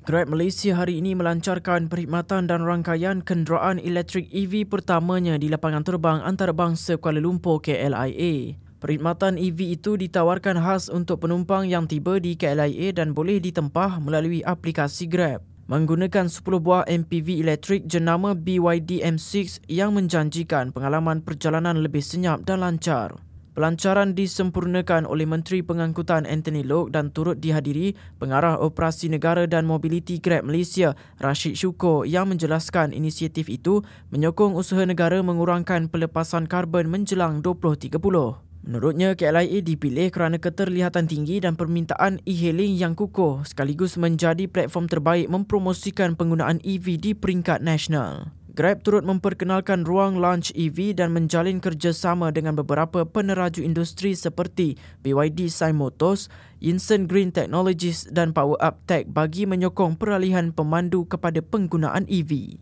Grab Malaysia hari ini melancarkan perkhidmatan dan rangkaian kenderaan elektrik EV pertamanya di lapangan terbang antarabangsa Kuala Lumpur KLIA. Perkhidmatan EV itu ditawarkan khas untuk penumpang yang tiba di KLIA dan boleh ditempah melalui aplikasi Grab. Menggunakan 10 buah MPV elektrik jenama BYD M6 yang menjanjikan pengalaman perjalanan lebih senyap dan lancar. Pelancaran disempurnakan oleh Menteri Pengangkutan Anthony Loke dan turut dihadiri Pengarah Operasi Negara dan Mobiliti Grab Malaysia, Rashid Syukur, yang menjelaskan inisiatif itu menyokong usaha negara mengurangkan pelepasan karbon menjelang 2030. Menurutnya, KLIA dipilih kerana keterlihatan tinggi dan permintaan e-hailing yang kukuh sekaligus menjadi platform terbaik mempromosikan penggunaan EV di peringkat nasional. Grab turut memperkenalkan ruang launch EV dan menjalin kerjasama dengan beberapa peneraju industri seperti BYD Sai Motors, Yinsen Green Technologies dan Power Up Tech bagi menyokong peralihan pemandu kepada penggunaan EV.